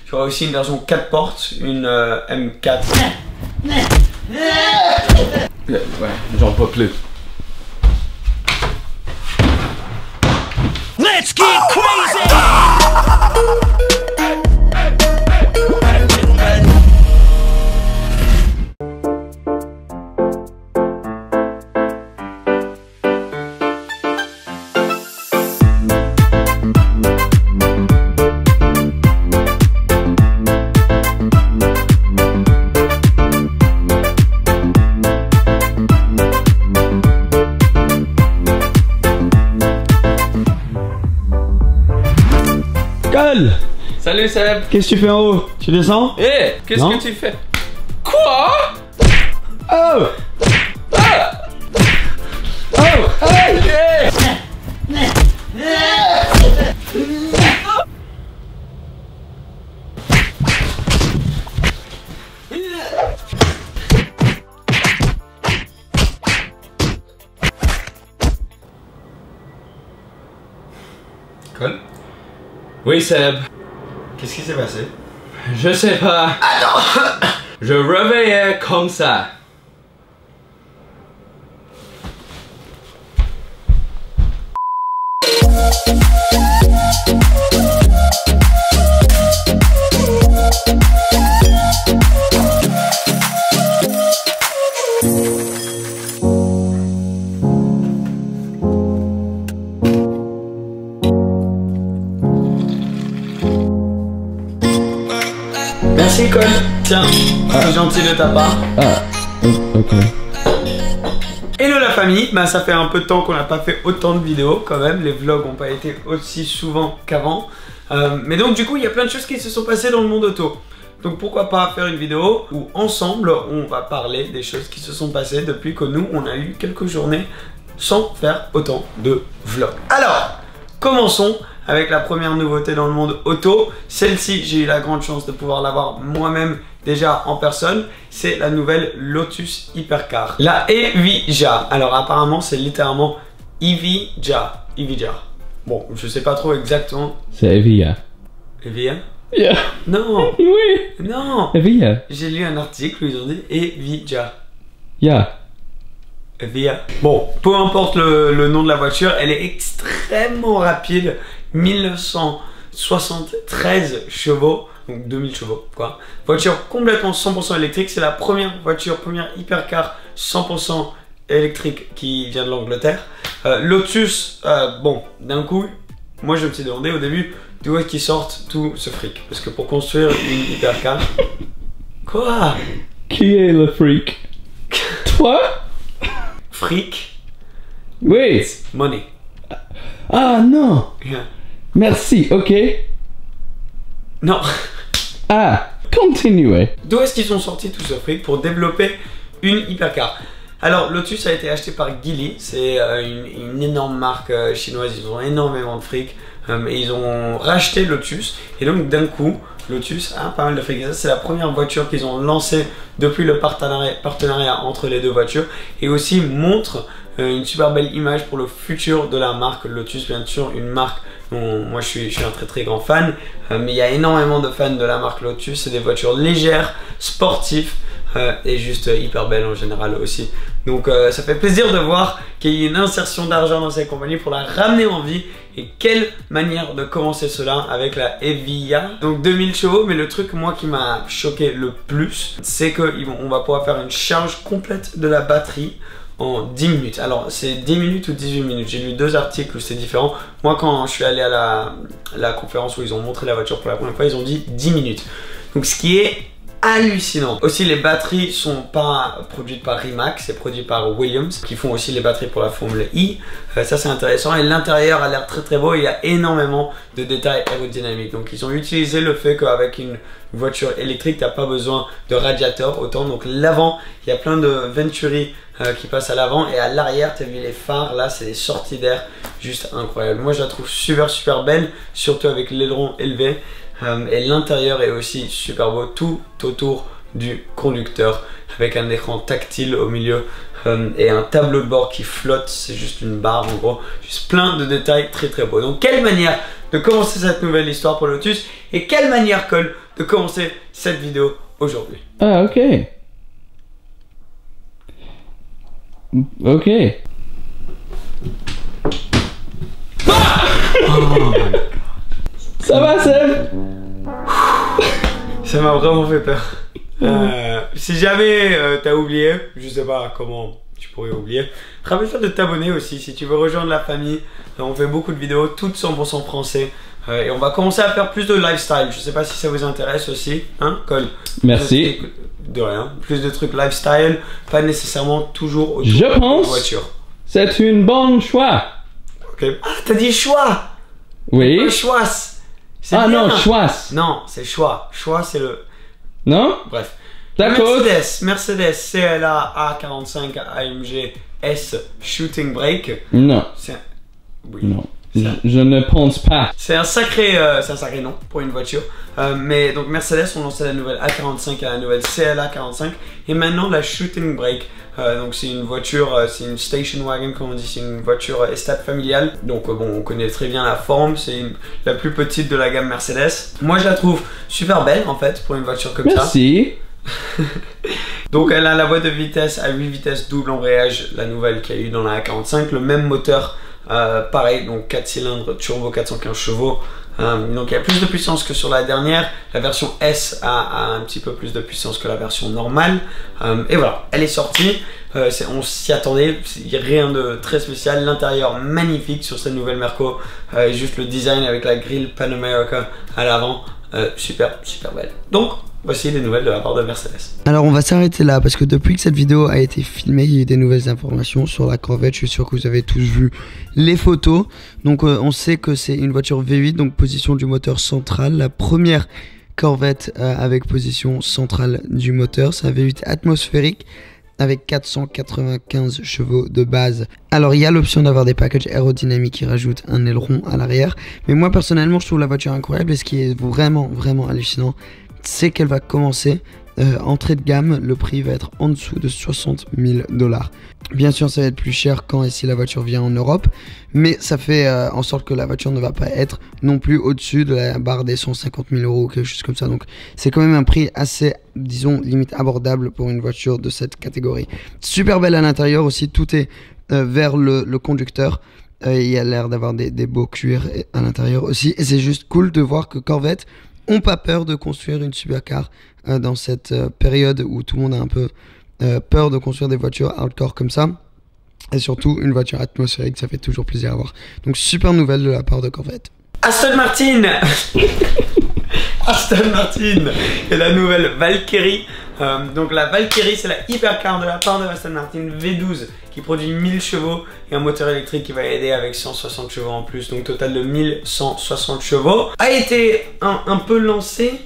J'aurai aussi une version 4 portes, une M4. Ouais, j'en peux plus. Let's get crazy! Salut Seb. Qu'est-ce que tu fais en haut? Tu descends? Eh, qu'est-ce que tu fais? Quoi? Oh! Ah! Oh! Hey! Cole? Oui Seb. Qu'est-ce qui s'est passé? Je sais pas. Attends! Je réveillais comme ça. Merci Cole. Tiens, c'est gentil de ta part. Ah, ok. Hello la famille, bah ça fait un peu de temps qu'on n'a pas fait autant de vidéos quand même, les vlogs n'ont pas été aussi souvent qu'avant. Mais donc du coup il y a plein de choses qui se sont passées dans le monde auto. Donc pourquoi pas faire une vidéo où ensemble on va parler des choses qui se sont passées depuis que nous on a eu quelques journées sans faire autant de vlogs. Alors, commençons avec la première nouveauté dans le monde auto. Celle-ci, j'ai eu la grande chance de pouvoir l'avoir moi-même déjà en personne. C'est la nouvelle Lotus Hypercar. La Evija. Alors apparemment, c'est littéralement Evija. Evija. Bon, je sais pas trop exactement. C'est Evija. Evija? Yeah. Non. Oui. Non. Evija. J'ai lu un article où ils ont dit Evija. Yeah. Evija. Bon, peu importe le nom de la voiture, elle est extrêmement rapide. 1973 chevaux, donc 2000 chevaux quoi. Voiture complètement 100% électrique, c'est la première hypercar 100% électrique qui vient de l'Angleterre. Lotus, bon, d'un coup, moi je me suis demandé au début d'où est-ce qu'ils sortent tout ce fric. Parce que pour construire une hypercar... Quoi? Qui est le freak? Toi? Fric? Oui. Money. Ah non. Yeah. Merci, ok. Non. Ah, continuez. D'où est-ce qu'ils ont sorti tout ce fric pour développer une hypercar? Alors Lotus a été acheté par Geely, c'est une énorme marque chinoise, ils ont énormément de fric et ils ont racheté Lotus et donc d'un coup Lotus a pas mal de fric. C'est la première voiture qu'ils ont lancée depuis le partenariat entre les deux voitures et aussi montre une super belle image pour le futur de la marque Lotus, bien sûr une marque dont moi je suis un très grand fan, mais il y a énormément de fans de la marque Lotus. C'est des voitures légères, sportives et juste hyper belles en général aussi. Donc ça fait plaisir de voir qu'il y ait une insertion d'argent dans cette compagnie pour la ramener en vie. Et quelle manière de commencer cela avec la Evija. Donc 2000 chevaux, mais le truc moi qui m'a choqué le plus, c'est qu'on va pouvoir faire une charge complète de la batterie en 10 minutes. Alors c'est 10 minutes ou 18 minutes. J'ai lu deux articles où c'est différent. Moi quand je suis allé à la conférence où ils ont montré la voiture pour la première fois, ils ont dit 10 minutes. Donc ce qui est hallucinant. Aussi les batteries sont pas produites par Rimac, c'est produit par Williams qui font aussi les batteries pour la Formule I. Ça c'est intéressant et l'intérieur a l'air très beau. Il y a énormément de détails aérodynamiques. Donc ils ont utilisé le fait qu'avec une voiture électrique t'as pas besoin de radiateur autant. Donc l'avant, il y a plein de Venturi qui passent à l'avant et à l'arrière t'as vu les phares là, c'est des sorties d'air juste incroyables. Moi je la trouve super belle, surtout avec l'aileron élevé. Et l'intérieur est aussi super beau, tout autour du conducteur avec un écran tactile au milieu et un tableau de bord qui flotte, c'est juste une barre en gros, juste plein de détails très beaux. Donc quelle manière de commencer cette nouvelle histoire pour Lotus et quelle manière Cole de commencer cette vidéo aujourd'hui. Ah, ok. Ok. Oh my God. Ça va, Seb? Ça m'a vraiment fait peur. Si jamais t'as oublié, je sais pas comment tu pourrais oublier, rappelle-toi de t'abonner aussi si tu veux rejoindre la famille. On fait beaucoup de vidéos, toutes 100% français. Et on va commencer à faire plus de lifestyle. Je sais pas si ça vous intéresse aussi, hein, Cole? Merci. De rien. Plus de trucs lifestyle, pas nécessairement toujours autour Je de la pense voiture. c'est une bonne choix. Ok. Ah, t'as dit choix? Oui. Pas choix. Ah bien. non, choix. Non, c'est choix. Choix, c'est le. Non? Bref. D'accord. Mercedes CLA A45 AMG S Shooting Brake. Non. Oui. Non. Je ne pense pas. C'est un sacré nom pour une voiture. Mais donc Mercedes ont lancé la nouvelle A45 et la nouvelle CLA 45 et maintenant la Shooting Brake. Donc c'est une voiture, c'est une station wagon comme on dit, c'est une voiture estate familiale. Donc bon, on connaît très bien la forme, c'est la plus petite de la gamme Mercedes. Moi je la trouve super belle en fait pour une voiture comme ça. Merci. Donc elle a la boîte de vitesse à 8 vitesses double embrayage, la nouvelle qu'il y a eu dans la A45, le même moteur, pareil, donc 4 cylindres turbo 415 chevaux. Donc il y a plus de puissance que sur la dernière. La version S a un petit peu plus de puissance que la version normale. Et voilà, elle est sortie. On s'y attendait, il n'y a rien de très spécial. L'intérieur magnifique sur cette nouvelle Merco. Juste le design avec la grille Pan America à l'avant. Super, super belle. Donc voici les nouvelles de la part de Mercedes. Alors on va s'arrêter là parce que depuis que cette vidéo a été filmée, il y a eu des nouvelles informations sur la Corvette. Je suis sûr que vous avez tous vu les photos. Donc on sait que c'est une voiture V8, donc position du moteur central. La première Corvette avec position centrale du moteur. C'est un V8 atmosphérique avec 495 chevaux de base. Alors il y a l'option d'avoir des packages aérodynamiques qui rajoutent un aileron à l'arrière. Mais moi personnellement je trouve la voiture incroyable et ce qui est vraiment hallucinant, c'est qu'elle va commencer entrée de gamme, le prix va être en dessous de 60 000 $. Bien sûr ça va être plus cher quand et si la voiture vient en Europe, mais ça fait en sorte que la voiture ne va pas être non plus au-dessus de la barre des 150 000 € ou quelque chose comme ça. Donc c'est quand même un prix assez, disons, limite abordable pour une voiture de cette catégorie. Super belle à l'intérieur aussi, tout est vers le conducteur. Il y a l'air d'avoir des beaux cuirs à l'intérieur aussi, et c'est juste cool de voir que Corvette ont pas peur de construire une supercar dans cette période où tout le monde a un peu peur de construire des voitures hardcore comme ça. Et surtout une voiture atmosphérique, ça fait toujours plaisir à voir. Donc super nouvelle de la part de Corvette. Aston Martin Aston Martin et la nouvelle Valkyrie. Donc la Valkyrie c'est la hypercar de la part de Aston Martin V12 qui produit 1000 chevaux et un moteur électrique qui va aider avec 160 chevaux en plus, donc total de 1160 chevaux. A été un peu lancé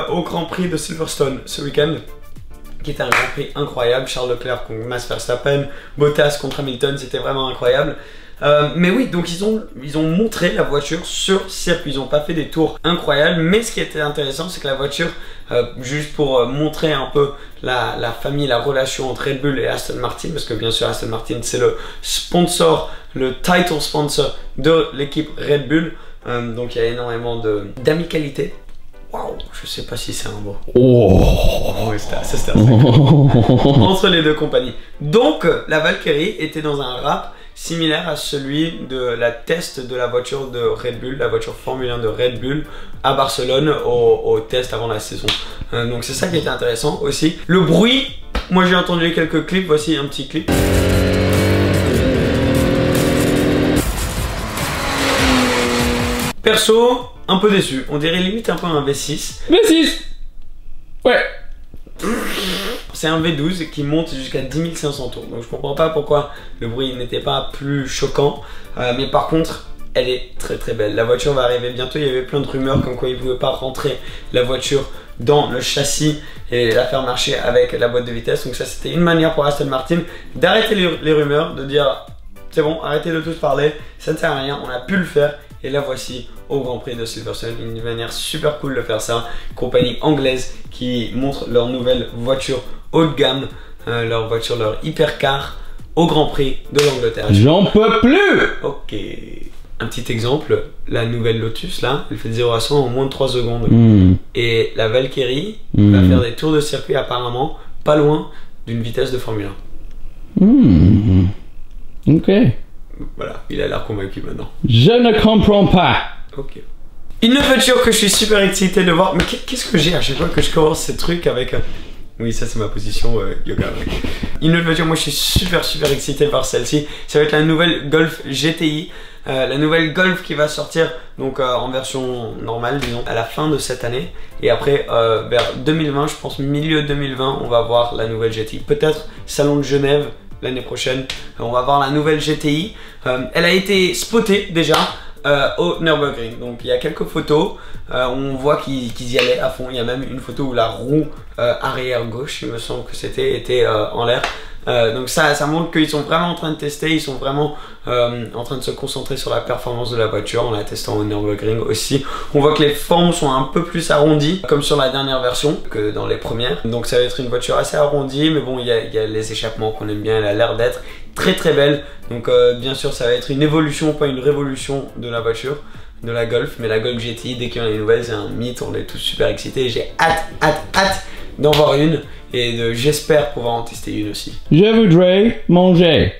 au Grand Prix de Silverstone ce week-end, qui était un Grand Prix incroyable. Charles Leclerc contre Max Verstappen, Bottas contre Hamilton, c'était vraiment incroyable. Mais oui, donc ils ont montré la voiture sur circuit. Ils n'ont pas fait des tours incroyables, mais ce qui était intéressant, c'est que la voiture, juste pour montrer un peu la famille, la relation entre Red Bull et Aston Martin, parce que bien sûr Aston Martin c'est le sponsor, le title sponsor de l'équipe Red Bull, donc il y a énormément d'amicalité. Waouh, je sais pas si c'est un mot. Oh. Oui, c'était entre les deux compagnies. Donc la Valkyrie était dans un rap similaire à celui de la test de la voiture de Red Bull, la voiture Formule 1 de Red Bull à Barcelone au test avant la saison. Donc c'est ça qui était intéressant aussi. Le bruit, moi j'ai entendu quelques clips, voici un petit clip. Perso, un peu déçu, on dirait limite un peu un V6. V6. Ouais. C'est un V12 qui monte jusqu'à 10 500 tours, donc je comprends pas pourquoi le bruit n'était pas plus choquant, mais par contre elle est très belle. La voiture va arriver bientôt, il y avait plein de rumeurs comme quoi ils ne pouvaient pas rentrer la voiture dans le châssis et la faire marcher avec la boîte de vitesse, donc ça c'était une manière pour Aston Martin d'arrêter les rumeurs, de dire c'est bon, arrêtez de tous parler, ça ne sert à rien, on a pu le faire. Et la voici au Grand Prix de Silverstone, une manière super cool de faire ça. Compagnie anglaise qui montre leur nouvelle voiture haut de gamme, leur hypercar au Grand Prix de l'Angleterre. J'en peux plus. Ok. un petit exemple, la nouvelle Lotus là, elle fait de 0 à 100 en moins de 3 secondes. Et la Valkyrie va faire des tours de circuit apparemment pas loin d'une vitesse de Formule 1. Ok. Voilà, il a l'air convaincu maintenant. Je ne comprends pas. Ok. Une voiture que je suis super excité de voir. Mais qu'est-ce que j'ai à chaque fois que je commence ces trucs avec... Oui, ça c'est ma position yoga. Une autre voiture, moi je suis super excité par celle-ci. Ça va être la nouvelle Golf GTI. La nouvelle Golf qui va sortir donc en version normale, disons, à la fin de cette année. Et après, vers 2020, je pense milieu 2020, on va voir la nouvelle GTI. Peut-être Salon de Genève l'année prochaine, on va voir la nouvelle GTI. Elle a été spotée déjà au Nürburgring. Donc il y a quelques photos, on voit qu'ils y allaient à fond. Il y a même une photo où la roue arrière gauche, il me semble que était en l'air. Donc ça montre qu'ils sont vraiment en train de tester, ils sont vraiment en train de se concentrer sur la performance de la voiture en la testant au Nürburgring aussi. On voit que les formes sont un peu plus arrondies comme sur la dernière version que dans les premières. Donc ça va être une voiture assez arrondie, mais bon il y a les échappements qu'on aime bien, elle a l'air d'être très belle. Donc bien sûr ça va être une évolution, pas une révolution de la voiture, de la Golf, mais la Golf GTI dès qu'il y en a des nouvelles c'est un mythe, on est tous super excités. J'ai hâte d'en voir une et j'espère pouvoir en tester une aussi. Je voudrais manger.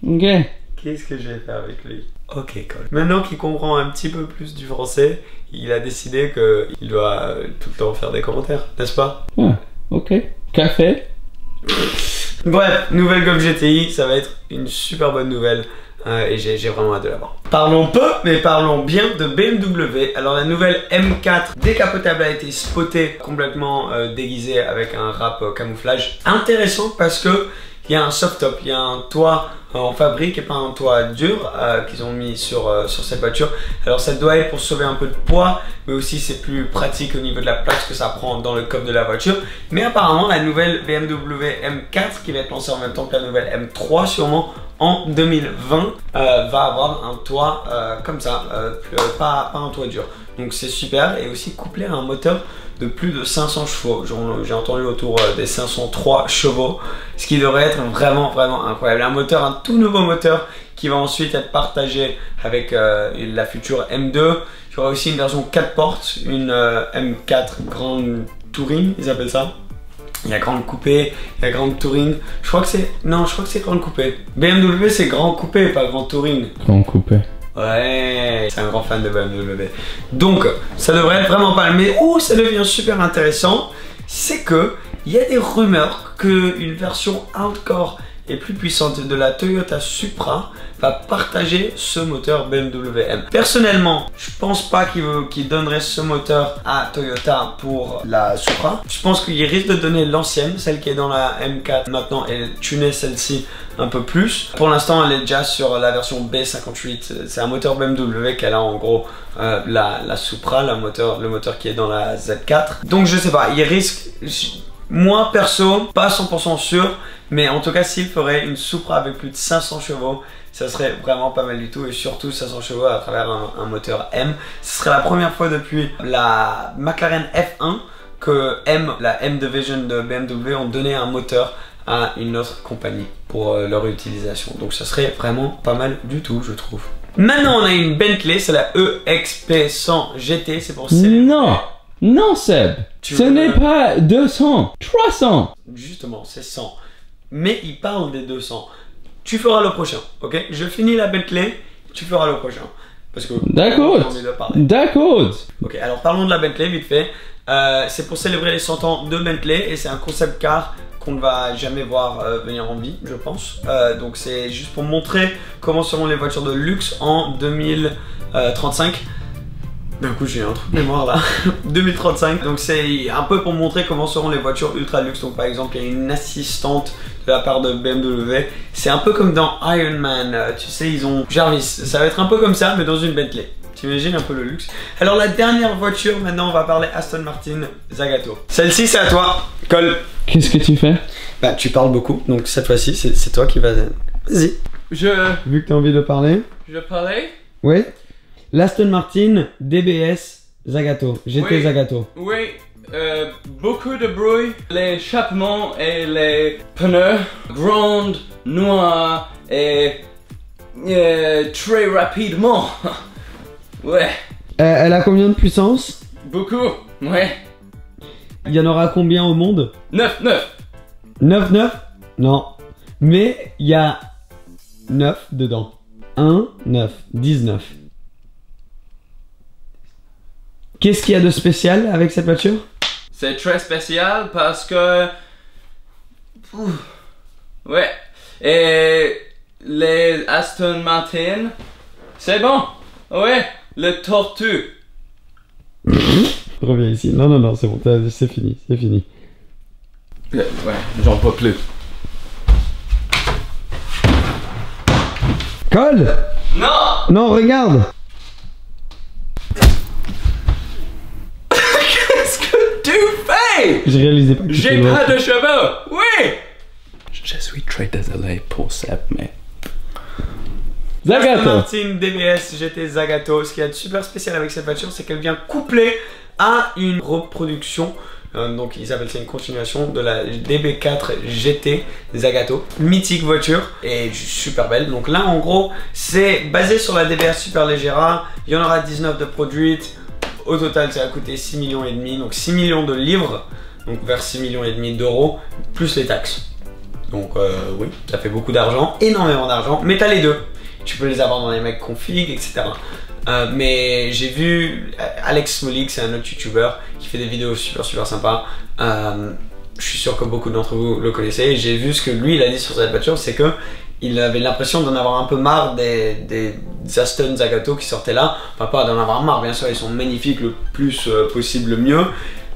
Ok. Qu'est-ce que je vais faire avec lui? Ok, cool. Maintenant qu'il comprend un petit peu plus du français, il a décidé qu'il doit tout le temps faire des commentaires, n'est-ce pas? Ah, ok. Café. Bref, nouvelle Golf GTI, ça va être une super bonne nouvelle. Et j'ai vraiment hâte de la voir. Parlons peu, mais parlons bien de BMW. Alors la nouvelle M4 décapotable a été spotée complètement déguisée avec un wrap camouflage. Intéressant parce que il y a un soft top, il y a un toit en fabrique et pas un toit dur qu'ils ont mis sur cette voiture. Alors ça doit être pour sauver un peu de poids, mais aussi c'est plus pratique au niveau de la place que ça prend dans le coffre de la voiture. Mais apparemment la nouvelle BMW M4 qui va être lancée en même temps que la nouvelle M3 sûrement en 2020 va avoir un toit comme ça, pas un toit dur. Donc c'est super et aussi couplé à un moteur de plus de 500 chevaux. J'ai entendu autour des 503 chevaux, ce qui devrait être vraiment incroyable. Un moteur, un tout nouveau moteur qui va ensuite être partagé avec la future M2. Il y aura aussi une version 4 portes, une M4 Grande Touring, ils appellent ça. Il y a Grande Coupé, il y a Grande Touring. Je crois que c'est... Non, je crois que c'est Grande Coupé. BMW c'est Grand Coupé, pas Grand Touring. Grand Coupé. Ouais, c'est un grand fan de BMW. Donc, ça devrait être vraiment pas mal. Mais où ça devient super intéressant, c'est que il y a des rumeurs qu'une version hardcore et plus puissante de la Toyota Supra va partager ce moteur BMW M. Personnellement, je pense pas qu'il donnerait ce moteur à Toyota pour la Supra. Je pense qu'il risque de donner l'ancienne, celle qui est dans la M4 maintenant, et tuner celle-ci un peu plus. Pour l'instant, elle est déjà sur la version B58. C'est un moteur BMW qu'elle a en gros la Supra, le moteur qui est dans la Z4. Donc je sais pas, il risque... Moi perso, pas 100% sûr, mais en tout cas s'il ferait une Supra avec plus de 500 chevaux, ça serait vraiment pas mal du tout, et surtout 500 chevaux à travers un moteur M. Ce serait la première fois depuis la McLaren F1 que la M Division de BMW ont donné un moteur à une autre compagnie pour leur utilisation. Donc ça serait vraiment pas mal du tout, je trouve. Maintenant on a une Bentley, c'est la EXP100 GT, c'est pour célébrer... Non Seb, ce n'est pas 200, 300. Justement, c'est 100. Mais il parle des 200. Tu feras le prochain, ok? Je finis la Bentley, tu feras le prochain. Parce que... D'accord. D'accord. Ok, alors parlons de la Bentley vite fait. C'est pour célébrer les 100 ans de Bentley et c'est un concept car qu'on ne va jamais voir venir en vie, je pense. Donc c'est juste pour montrer comment seront les voitures de luxe en 2035. D'un coup j'ai un trou de mémoire là. 2035. Donc c'est un peu pour montrer comment seront les voitures ultra luxe. Donc par exemple il y a une assistante de la part de BMW. C'est un peu comme dans Iron Man. Tu sais ils ont Jarvis. Ça va être un peu comme ça mais dans une Bentley. T'imagines un peu le luxe. Alors la dernière voiture, maintenant on va parler Aston Martin Zagato. Celle-ci c'est à toi, Cole. Qu'est-ce que tu fais? Bah tu parles beaucoup, donc cette fois-ci c'est toi qui vas... Vas-y. Vu que tu as envie de parler. Je parlais? Oui. L'Aston Martin DBS Zagato, GT oui, Zagato. Oui, beaucoup de bruit, l'échappement et les pneus, grandes, noirs et Très rapidement. Ouais. Elle a combien de puissance? Beaucoup. Ouais. Il y en aura combien au monde? 9. 9? Non. Mais il y a 9 dedans. 1, 9, 19. Qu'est-ce qu'il y a de spécial avec cette voiture? C'est très spécial parce que... Ouais. Et les Aston Martin, c'est bon. Ouais. Le tortue. Reviens ici. Non, c'est bon, c'est fini, c'est fini. Ouais, j'en peux plus. Cole! Non! Non, regarde! Qu'est-ce que tu fais? Je réalisais pas que J'ai pas de cheveux! Oui! Je suis très désolé pour Seb, mais... Zagato! Martin DBS GT Zagato. Ce qui est super spécial avec cette voiture, c'est qu'elle vient coupler à une reproduction. Donc ils appellent ça une continuation de la DB4 GT Zagato. Mythique voiture et super belle. Donc là en gros c'est basé sur la DBS Superleggera. Il y en aura 19 de produites. Au total ça a coûté 6,5 millions. Donc 6 millions de livres. Donc vers 6,5 millions d'euros. Plus les taxes. Donc oui, ça fait beaucoup d'argent. Énormément d'argent. Mais t'as les deux. Tu peux les avoir dans les Mac config, etc. Mais j'ai vu Alex Smolik, c'est un autre youtubeur qui fait des vidéos super sympas. Je suis sûr que beaucoup d'entre vous le connaissez. Et j'ai vu ce que lui il a dit sur cette voiture, c'est que il avait l'impression d'en avoir un peu marre des Aston Zagato qui sortaient là. Enfin pas d'en avoir marre, bien sûr ils sont magnifiques le plus possible, le mieux.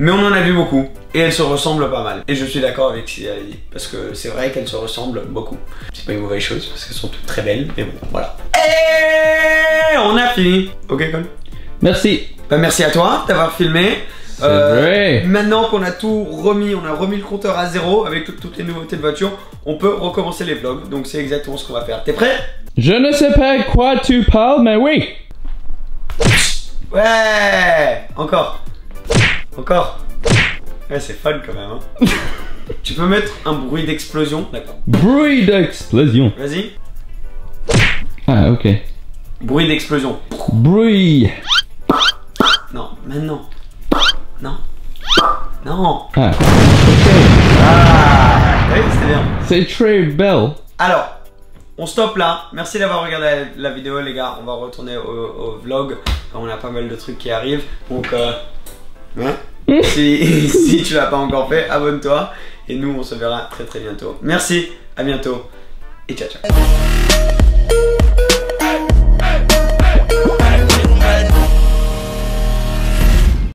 Mais on en a vu beaucoup et elles se ressemblent pas mal. Et je suis d'accord avec ce qu'il a dit parce que c'est vrai qu'elles se ressemblent beaucoup. C'est pas une mauvaise chose parce qu'elles sont toutes très belles, mais bon, voilà. Et on a fini. Ok, Cole? Merci. Bah, merci à toi d'avoir filmé. C'est vrai. Maintenant qu'on a tout remis, on a remis le compteur à zéro avec toutes les nouveautés de voiture, on peut recommencer les vlogs. Donc c'est exactement ce qu'on va faire. T'es prêt? Je ne sais pas quoi tu parles, mais oui. Ouais. Encore. Ouais, c'est fun quand même. Hein. Tu peux mettre un bruit d'explosion, d'accord? Bruit d'explosion. Vas-y. Ah, ok. Bruit d'explosion. Bruit. Non, maintenant. Non. Non. Ah. Ah, oui, c'était bien. C'est très belle. Alors, on stoppe là. Merci d'avoir regardé la vidéo, les gars. On va retourner au vlog. On a pas mal de trucs qui arrivent. Donc, hein? si tu l'as pas encore fait, abonne-toi. Et nous, on se verra très bientôt. Merci, à bientôt. Et ciao.